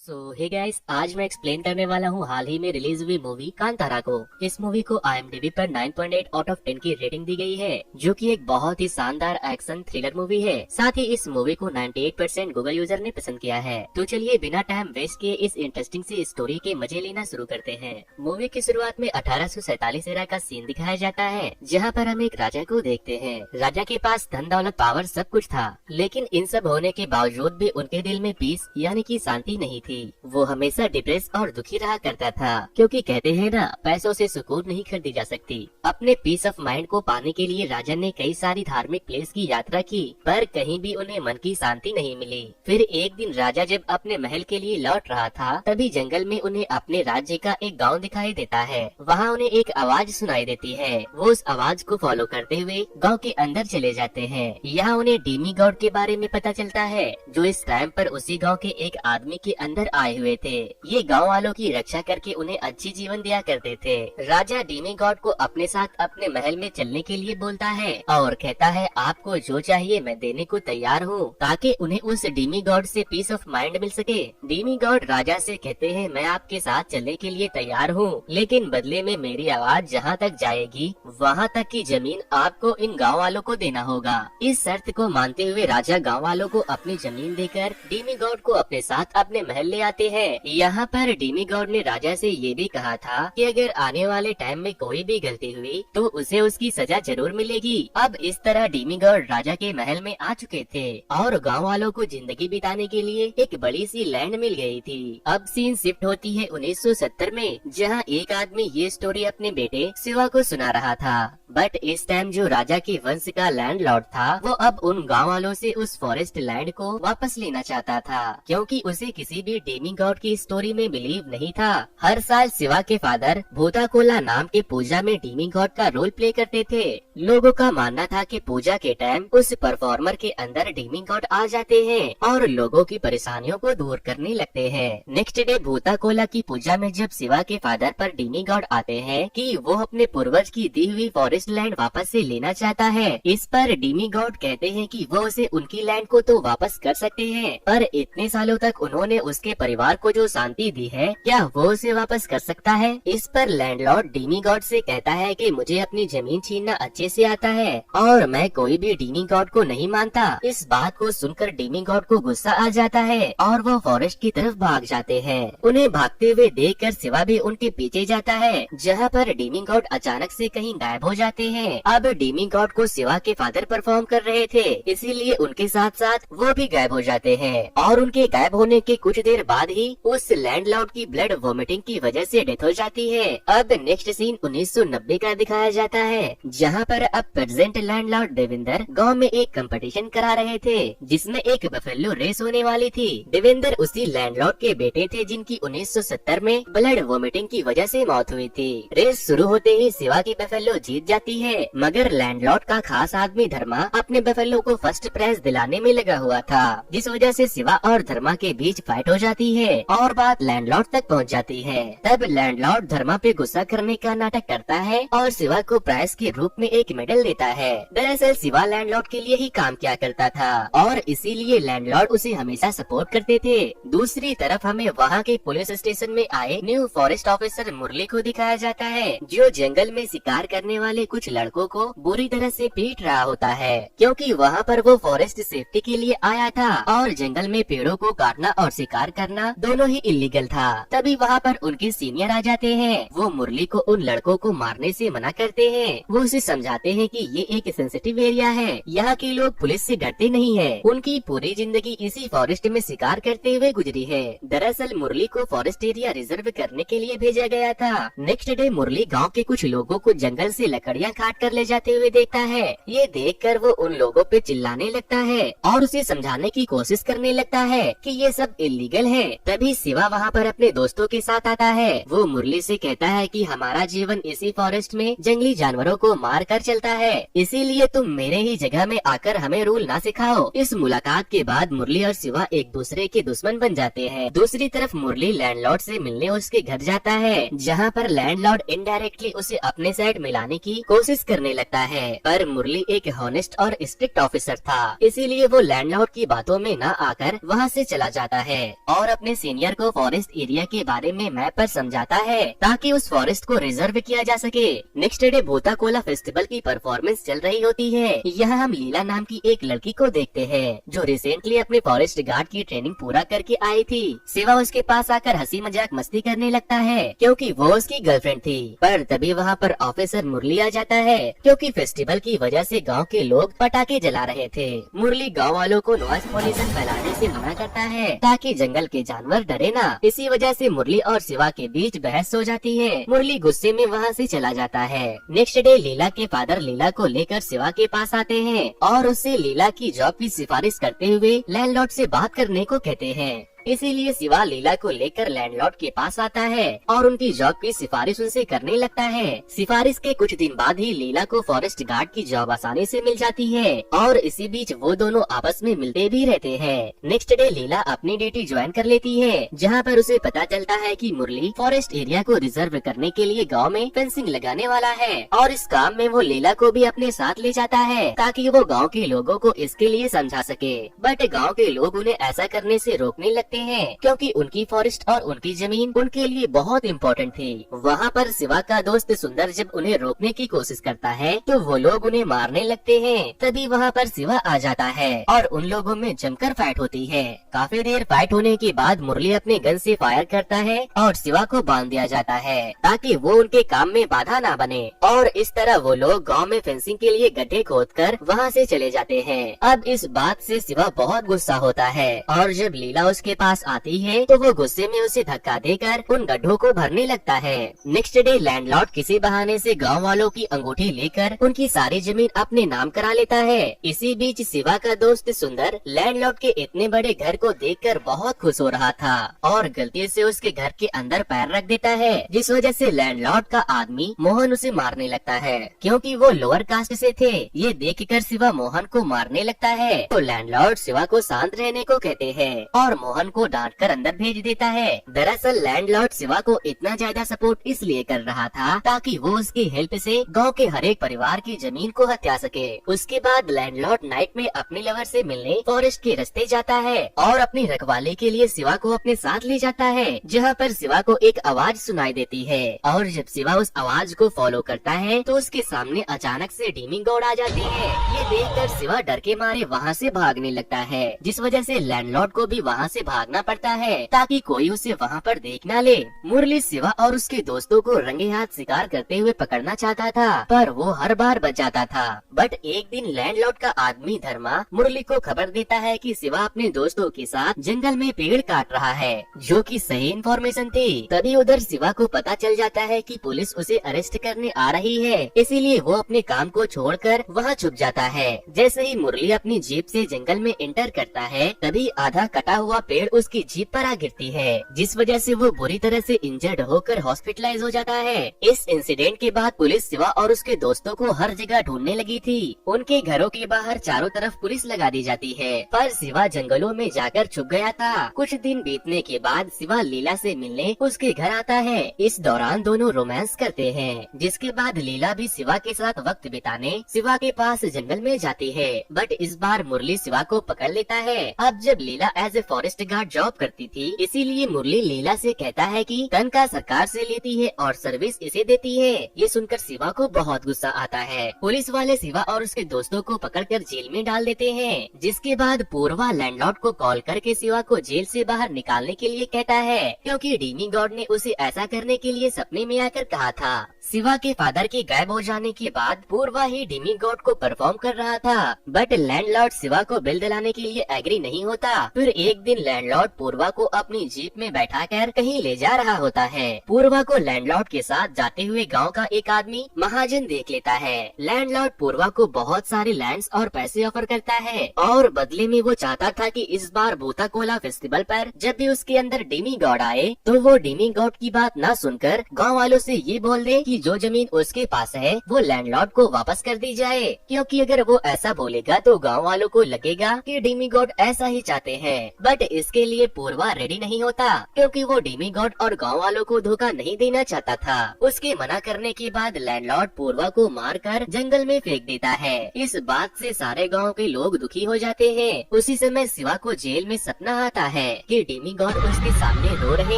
Hey guys, आज मैं explain करने वाला हूँ हाल ही में रिलीज हुई मूवी कांतारा को। इस मूवी को IMDb पर 9.8 आउट ऑफ 10 की रेटिंग दी गई है, जो कि एक बहुत ही शानदार एक्शन थ्रिलर मूवी है। साथ ही इस मूवी को 98% गूगल यूजर ने पसंद किया है। तो चलिए बिना टाइम वेस्ट किए इस इंटरेस्टिंग सी स्टोरी के मजे लेना शुरू करते हैं। मूवी की शुरुआत में 1847 एरा का सीन दिखाया जाता है, जहाँ पर हम एक राजा को देखते हैं। राजा के पास धन दौलत पावर सब कुछ था, लेकिन इन सब होने के बावजूद भी उनके दिल में पीस यानी कि शांति नहीं थी। वो हमेशा डिप्रेस और दुखी रहा करता था, क्योंकि कहते हैं ना, पैसों से सुकून नहीं खरीदी जा सकती। अपने पीस ऑफ माइंड को पाने के लिए राजा ने कई सारी धार्मिक प्लेस की यात्रा की, पर कहीं भी उन्हें मन की शांति नहीं मिली। फिर एक दिन राजा जब अपने महल के लिए लौट रहा था, तभी जंगल में उन्हें अपने राज्य का एक गाँव दिखाई देता है। वहाँ उन्हें एक आवाज सुनाई देती है। वो उस आवाज को फॉलो करते हुए गाँव के अंदर चले जाते हैं। यहाँ उन्हें डीमी गॉड के बारे में पता चलता है, जो इस टाइम पर उसी गांव के एक आदमी के अंदर आए हुए थे। ये गांव वालों की रक्षा करके उन्हें अच्छी जीवन दिया करते थे। राजा डीमी गॉड को अपने साथ अपने महल में चलने के लिए बोलता है और कहता है, आपको जो चाहिए मैं देने को तैयार हूँ, ताकि उन्हें उस डीमी गॉड से पीस ऑफ माइंड मिल सके। डीमी गॉड राजा से कहते हैं, मैं आपके साथ चलने के लिए तैयार हूँ, लेकिन बदले में मेरी आवाज जहाँ तक जाएगी वहाँ तक की जमीन आपको इन गाँव वालों को देना होगा। इस शर्त को मानते हुए राजा गाँव वालों को अपनी जमीन देकर डीमी गॉड को अपने साथ अपने महल ले आते हैं। यहाँ पर डीमी गॉड ने राजा से ये भी कहा था कि अगर आने वाले टाइम में कोई भी गलती हुई तो उसे उसकी सजा जरूर मिलेगी। अब इस तरह डीमी गॉड राजा के महल में आ चुके थे और गांव वालों को जिंदगी बिताने के लिए एक बड़ी सी लैंड मिल गई थी। अब सीन शिफ्ट होती है 1970 में, जहाँ एक आदमी ये स्टोरी अपने बेटे शिवा को सुना रहा था। बट इस टाइम जो राजा के वंश का लैंडलॉर्ड था, वो अब उन गाँव वालों से उस फॉरेस्ट लैंड को वापस लेना चाहता था, क्योंकि उसे किसी भी डीमी गॉड की स्टोरी में बिलीव नहीं था। हर साल शिवा के फादर भूताकोला नाम के पूजा में डीमी गॉड का रोल प्ले करते थे। लोगों का मानना था कि पूजा के टाइम उस परफॉर्मर के अंदर डीमी गॉड आ जाते हैं और लोगों की परेशानियों को दूर करने लगते हैं। नेक्स्ट डे भूताकोला की पूजा में जब शिवा के फादर पर डीमी गॉड आते हैं कि वो अपने पूर्वज की दी हुई फॉरेस्ट लैंड वापस से लेना चाहता है, इस पर डीमी गॉड कहते हैं कि वो उसे उनकी लैंड को तो वापस कर सकते हैं, पर इतने सालों तक उन्होंने उसके परिवार को जो शांति दी है, क्या वो उसे वापस कर सकता है? इस पर लैंडलॉर्ड डीमी गॉड से कहता है कि मुझे अपनी जमीन छीनना अच्छे से आता है और मैं कोई भी डीमी गॉड को नहीं मानता। इस बात को सुनकर डीमी गॉड को गुस्सा आ जाता है और वो फॉरेस्ट की तरफ भाग जाते हैं। उन्हें भागते हुए देखकर शिवा भी उनके पीछे जाता है, जहाँ पर डीमी गॉड अचानक से कहीं गायब हो जाते हैं। अब डीमी गॉड को शिवा के फादर परफॉर्म कर रहे थे, इसीलिए उनके साथ साथ वो भी गायब हो जाते हैं और उनके गायब होने के कुछ देर बाद ही उस लैंडलॉर्ड की ब्लड वोमिटिंग की वजह से डेथ हो जाती है। अब नेक्स्ट सीन 1990 का दिखाया जाता है, जहाँ पर अब प्रेजेंट लैंडलॉर्ड देवेंद्र गांव में एक कंपटीशन करा रहे थे, जिसमें एक बफेलो रेस होने वाली थी। देवेंद्र उसी लैंडलॉर्ड के बेटे थे, जिनकी 1970 में ब्लड वोमिटिंग की वजह से मौत हुई थी। रेस शुरू होते ही शिवा की बफेलो जीत जाती है, मगर लैंडलॉर्ड का खास आदमी धर्मा अपने बफेलो को फर्स्ट प्राइज दिलाने में लगा हुआ था, जिस वजह से शिवा और धर्मा के बीच फाइट हो जाती है और बात लैंडलॉर्ड तक पहुंच जाती है। तब लैंडलॉर्ड धर्मा पे गुस्सा करने का नाटक करता है और शिवा को प्राइज के रूप में एक मेडल देता है। दरअसल शिवा लैंडलॉर्ड के लिए ही काम किया करता था और इसीलिए लैंडलॉर्ड उसे हमेशा सपोर्ट करते थे। दूसरी तरफ हमें वहाँ के पुलिस स्टेशन में आए न्यू फॉरेस्ट ऑफिसर मुरली को दिखाया जाता है, जो जंगल में शिकार करने वाले कुछ लड़कों को बुरी तरह से पीट रहा होता है, क्योंकि वहाँ पर वो फॉरेस्ट सेफ्टी के लिए आया था और जंगल में पेड़ों को काटना और शिकार करना दोनों ही इलीगल था। तभी वहाँ पर उनके सीनियर आ जाते हैं। वो मुरली को उन लड़कों को मारने से मना करते हैं। वो उसे समझाते हैं कि ये एक सेंसिटिव एरिया है, यहाँ के लोग पुलिस से डरते नहीं है। उनकी पूरी जिंदगी इसी फॉरेस्ट में शिकार करते हुए गुजरी है। दरअसल मुरली को फॉरेस्ट एरिया रिजर्व करने के लिए भेजा गया था। नेक्स्ट डे मुरली गाँव के कुछ लोगों को जंगल से लकड़ियाँ काट कर ले जाते हुए देखता है। ये देखकर वो उन लोगों पे चिल्लाने लगता है और उसे समझाने की कोशिश करने लगता है कि ये सब इलीगल है। तभी शिवा वहाँ पर अपने दोस्तों के साथ आता है। वो मुरली से कहता है कि हमारा जीवन इसी फॉरेस्ट में जंगली जानवरों को मार कर चलता है, इसीलिए तुम मेरे ही जगह में आकर हमें रूल ना सिखाओ। इस मुलाकात के बाद मुरली और शिवा एक दूसरे के दुश्मन बन जाते हैं। दूसरी तरफ मुरली लैंडलॉर्ड से मिलने उसके घर जाता है, जहाँ पर लैंडलॉर्ड इनडायरेक्टली उसे अपने साइड मिलाने की कोशिश करने लगता है, पर मुरली एक हॉनेस्ट और स्ट्रिक्ट ऑफिसर था, इसीलिए वो लैंडलॉर्ड की बातों में न आकर वहाँ से चला जाता है और अपने सीनियर को फॉरेस्ट एरिया के बारे में मैप पर समझाता है ताकि उस फॉरेस्ट को रिजर्व किया जा सके। नेक्स्ट डे भूता कोला फेस्टिवल की परफॉर्मेंस चल रही होती है। यहाँ हम लीला नाम की एक लड़की को देखते हैं जो रिसेंटली अपने फॉरेस्ट गार्ड की ट्रेनिंग पूरा करके आई थी। शिवा उसके पास आकर हंसी मजाक मस्ती करने लगता है क्योंकि वो उसकी गर्लफ्रेंड थी, पर तभी वहाँ पर ऑफिसर मुरली आ जाता है क्योंकि फेस्टिवल की वजह से गांव के लोग पटाखे जला रहे थे। मुरली गांव वालों को नॉइज पॉल्यूशन फैलाने से मना करता है ताकि जंगल के जानवर डरे ना। इसी वजह से मुरली और शिवा के बीच बहस हो जाती है। मुरली गुस्से में वहाँ से चला जाता है। नेक्स्ट डे लीला के फादर लीला को लेकर शिवा के पास आते हैं और उससे लीला की जॉब की सिफारिश करते हुए लैंडलॉर्ड से बात करने को कहते हैं। इसीलिए शिवा लीला को लेकर लैंडलॉर्ड के पास आता है और उनकी जॉब की सिफारिश उनसे करने लगता है। सिफारिश के कुछ दिन बाद ही लीला को फॉरेस्ट गार्ड की जॉब आसानी से मिल जाती है और इसी बीच वो दोनों आपस में मिलते भी रहते हैं। नेक्स्ट डे लीला अपनी ड्यूटी ज्वाइन कर लेती है जहाँ पर उसे पता चलता है कि मुरली फॉरेस्ट एरिया को रिजर्व करने के लिए गाँव में फेंसिंग लगाने वाला है और इस काम में वो लीला को भी अपने साथ ले जाता है ताकि वो गाँव के लोगों को इसके लिए समझा सके। बट गाँव के लोग उन्हें ऐसा करने से रोकने लगते हैं क्योंकि उनकी फॉरेस्ट और उनकी जमीन उनके लिए बहुत इम्पोर्टेंट थी। वहाँ पर शिवा का दोस्त सुंदर जब उन्हें रोकने की कोशिश करता है तो वो लोग उन्हें मारने लगते हैं। तभी वहाँ पर शिवा आ जाता है और उन लोगों में जमकर फाइट होती है। काफी देर फाइट होने के बाद मुरली अपने गन से फायर करता है और शिवा को बांध दिया जाता है ताकि वो उनके काम में बाधा ना बने और इस तरह वो लोग गाँव में फेंसिंग के लिए गड्ढे खोदकर वहाँ से चले जाते हैं। अब इस बात से शिवा बहुत गुस्सा होता है और जब लीला उसके पास आती है तो वो गुस्से में उसे धक्का देकर उन गड्ढों को भरने लगता है। नेक्स्ट डे लैंडलॉर्ड किसी बहाने से गांव वालों की अंगूठी लेकर उनकी सारी जमीन अपने नाम करा लेता है। इसी बीच शिवा का दोस्त सुंदर लैंडलॉर्ड के इतने बड़े घर को देखकर बहुत खुश हो रहा था और गलती से उसके घर के अंदर पैर रख देता है, जिस वजह से लैंडलॉर्ड का आदमी मोहन उसे मारने लगता है क्योंकि वो लोअर कास्ट से थे। ये देखकर शिवा मोहन को मारने लगता है तो लैंडलॉर्ड शिवा को शांत रहने को कहते हैं और मोहन को डांट कर अंदर भेज देता है। दरअसल लैंडलॉर्ड शिवा को इतना ज्यादा सपोर्ट इसलिए कर रहा था ताकि वो उसकी हेल्प से गांव के हर एक परिवार की जमीन को हत्या सके। उसके बाद लैंडलॉर्ड नाइट में अपने लवर से मिलने फॉरेस्ट के रास्ते जाता है और अपनी रखवाली के लिए शिवा को अपने साथ ले जाता है, जहाँ पर शिवा को एक आवाज सुनाई देती है और जब शिवा उस आवाज को फॉलो करता है तो उसके सामने अचानक से डीमी गॉड आ जाती है। ये देखकर शिवा डर के मारे वहाँ से भागने लगता है, जिस वजह से लैंडलॉर्ड को भी वहाँ से भागना पड़ता है ताकि कोई उसे वहाँ पर देख न ले। मुरली शिवा और उसके दोस्तों को रंगे हाथ शिकार करते हुए पकड़ना चाहता था पर वो हर बार बच जाता था। बट एक दिन लैंडलॉर्ड का आदमी धर्मा मुरली को खबर देता है कि शिवा अपने दोस्तों के साथ जंगल में पेड़ काट रहा है, जो कि सही इन्फॉर्मेशन थी। तभी उधर शिवा को पता चल जाता है कि पुलिस उसे अरेस्ट करने आ रही है, इसीलिए वो अपने काम को छोड़कर वहाँ छुप जाता है। जैसे ही मुरली अपनी जीप से जंगल में एंटर करता है तभी आधा कटा हुआ पेड़ उसकी जीप पर आ गिरती है, जिस वजह से वो बुरी तरह से इंजर्ड होकर हॉस्पिटलाइज हो जाता है। इस इंसिडेंट के बाद पुलिस शिवा और उसके दोस्तों को हर जगह ढूंढने लगी थी। उनके घरों के बाहर चारों तरफ पुलिस लगा दी जाती है पर शिवा जंगलों में जाकर छुप गया था। कुछ दिन बीतने के बाद शिवा लीला से मिलने उसके घर आता है। इस दौरान दोनों रोमांस करते हैं, जिसके बाद लीला भी शिवा के साथ वक्त बिताने शिवा के पास जंगल में जाती है। बट इस बार मुरली शिवा को पकड़ लेता है। अब जब Leela as a forest guard job करती थी, इसीलिए मुरली लीला से कहता है कि तनख्वाह सरकार से लेती है और सर्विस इसे देती है। ये सुनकर शिवा को बहुत गुस्सा आता है। पुलिस वाले शिवा और उसके दोस्तों को पकड़कर जेल में डाल देते हैं, जिसके बाद पूर्वा लैंडलॉर्ड को कॉल करके शिवा को जेल से बाहर निकालने के लिए कहता है क्योंकि डीमी गॉड ने उसे ऐसा करने के लिए सपने में आकर कहा था। शिवा के फादर के गायब हो जाने के बाद पूर्वा ही डीमी गॉड को परफॉर्म कर रहा था, बट लैंडलॉर्ड शिवा को बिल दिलाने के लिए एग्री नहीं होता। फिर एक दिन लैंडलॉर्ड पूर्वा को अपनी जीप में बैठाकर कहीं ले जा रहा होता है। पूर्वा को लैंडलॉर्ड के साथ जाते हुए गांव का एक आदमी महाजन देख लेता है। लैंडलॉर्ड पूर्वा को बहुत सारे लैंड्स और पैसे ऑफर करता है और बदले में वो चाहता था कि इस बार भूता कोला फेस्टिवल पर जब भी उसके अंदर डीमी गॉड आए तो वो डीमी गॉड की बात न सुनकर गाँव वालों से ये बोल दे कि जो जमीन उसके पास है वो लैंडलॉर्ड को वापस कर दी जाए, क्योंकि अगर वो ऐसा बोलेगा तो गांव वालों को लगेगा कि डीमी गॉड ऐसा ही चाहते हैं। बट इसके के लिए पूर्वा रेडी नहीं होता, क्योंकि वो डेमीगॉड और गांव वालों को धोखा नहीं देना चाहता था। उसके मना करने के बाद लैंडलॉर्ड पूर्वा को मारकर जंगल में फेंक देता है। इस बात से सारे गांव के लोग दुखी हो जाते हैं। उसी समय शिवा को जेल में सपना आता है कि डेमीगॉड उसके सामने रो रहे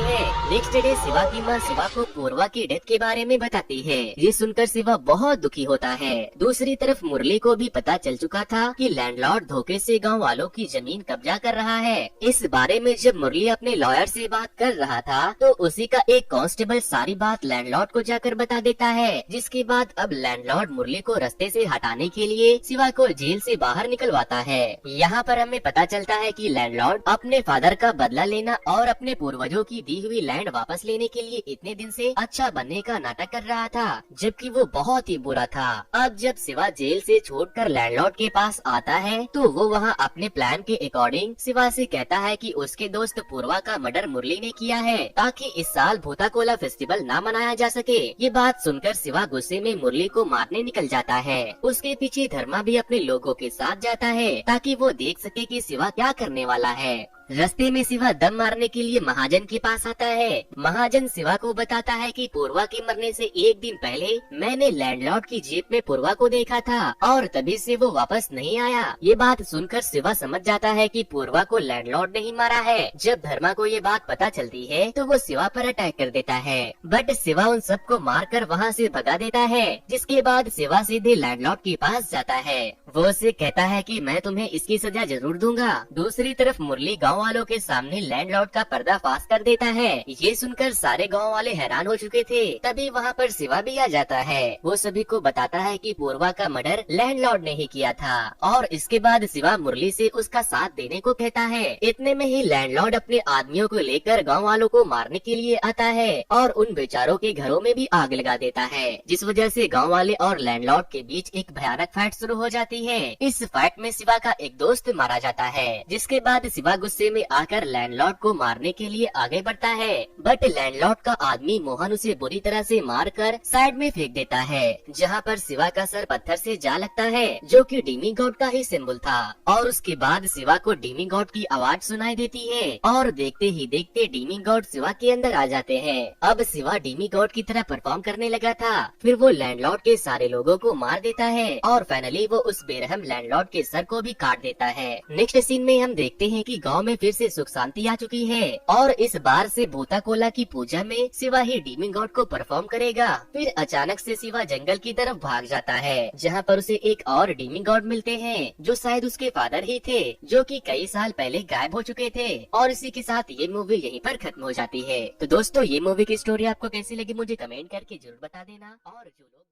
हैं। नेक्स्ट डे शिवा की माँ शिवा को पूर्वा की डेथ के बारे में बताती है। ये सुनकर शिवा बहुत दुखी होता है। दूसरी तरफ मुरली को भी पता चल चुका था कि लैंडलॉर्ड धोखे से गांव वालों की जमीन कब्जा कर रहा है। इस बारे में जब मुरली अपने लॉयर से बात कर रहा था तो उसी का एक कांस्टेबल सारी बात लैंडलॉर्ड को जाकर बता देता है, जिसके बाद अब लैंडलॉर्ड मुरली को रास्ते से हटाने के लिए शिवा को जेल से बाहर निकलवाता है। यहाँ पर हमें पता चलता है कि लैंडलॉर्ड अपने फादर का बदला लेना और अपने पूर्वजों की दी हुई लैंड वापस लेने के लिए इतने दिन से अच्छा बनने का नाटक कर रहा था, जबकि वो बहुत ही बुरा था। अब जब शिवा जेल से छोड़कर लैंडलॉर्ड के पास आता है तो वो वहाँ अपने प्लान के अकॉर्डिंग शिवा से कहता है कि उसके दोस्त पूर्वा का मर्डर मुरली ने किया है, ताकि इस साल भूताकोला फेस्टिवल ना मनाया जा सके। ये बात सुनकर शिवा गुस्से में मुरली को मारने निकल जाता है। उसके पीछे धर्मा भी अपने लोगों के साथ जाता है ताकि वो देख सके कि शिवा क्या करने वाला है। रास्ते में शिवा दम मारने के लिए महाजन के पास आता है। महाजन शिवा को बताता है कि पूर्वा के मरने से एक दिन पहले मैंने लैंडलॉर्ड की जीप में पूर्वा को देखा था और तभी से वो वापस नहीं आया। ये बात सुनकर शिवा समझ जाता है कि पूर्वा को लैंडलॉर्ड नहीं मारा है। जब धर्मा को ये बात पता चलती है तो वो शिवा पर अटैक कर देता है, बट शिवा उन सबको मारकर वहाँ से भगा देता है। जिसके बाद शिवा सीधे लैंडलॉर्ड के पास जाता है। वो उससे कहता है कि मैं तुम्हें इसकी सजा जरूर दूंगा। दूसरी तरफ मुरली गाँव वालों के सामने लैंडलॉर्ड का पर्दाफाश कर देता है। ये सुनकर सारे गांव वाले हैरान हो चुके थे। तभी वहाँ पर शिवा भी आ जाता है। वो सभी को बताता है कि पूर्वा का मर्डर लैंडलॉर्ड ने ही किया था और इसके बाद शिवा मुरली से उसका साथ देने को कहता है। इतने में ही लैंडलॉर्ड अपने आदमियों को लेकर गाँव वालों को मारने के लिए आता है और उन बेचारों के घरों में भी आग लगा देता है, जिस वजह से गाँव वाले और लैंडलॉर्ड के बीच एक भयानक फाइट शुरू हो जाती है। इस फाइट में शिवा का एक दोस्त मारा जाता है, जिसके बाद शिवा गुस्से में आकर लैंडलॉर्ड को मारने के लिए आगे बढ़ता है, बट लैंडलॉर्ड का आदमी मोहन उसे बुरी तरह से मारकर साइड में फेंक देता है, जहां पर शिवा का सर पत्थर से जा लगता है, जो कि डेमीगॉड का ही सिंबल था। और उसके बाद शिवा को डेमीगॉड की आवाज सुनाई देती है और देखते ही देखते डेमीगॉड शिवा के अंदर आ जाते हैं। अब शिवा डेमीगॉड की तरह परफॉर्म करने लगा था। फिर वो लैंडलॉर्ड के सारे लोगों को मार देता है और फाइनली वो उस बेरहम लैंडलॉर्ड के सर को भी काट देता है। नेक्स्ट सीन में हम देखते हैं कि गांव में फिर से सुख शांति आ चुकी है और इस बार से भूताकोला की पूजा में शिवा ही डेमीगॉड को परफॉर्म करेगा। फिर अचानक से शिवा जंगल की तरफ भाग जाता है, जहाँ पर उसे एक और डेमीगॉड मिलते हैं जो शायद उसके फादर ही थे, जो कि कई साल पहले गायब हो चुके थे। और इसी के साथ ये मूवी यहीं पर खत्म हो जाती है। तो दोस्तों, ये मूवी की स्टोरी आपको कैसी लगी मुझे कमेंट करके जरूर बता देना। और जो लोग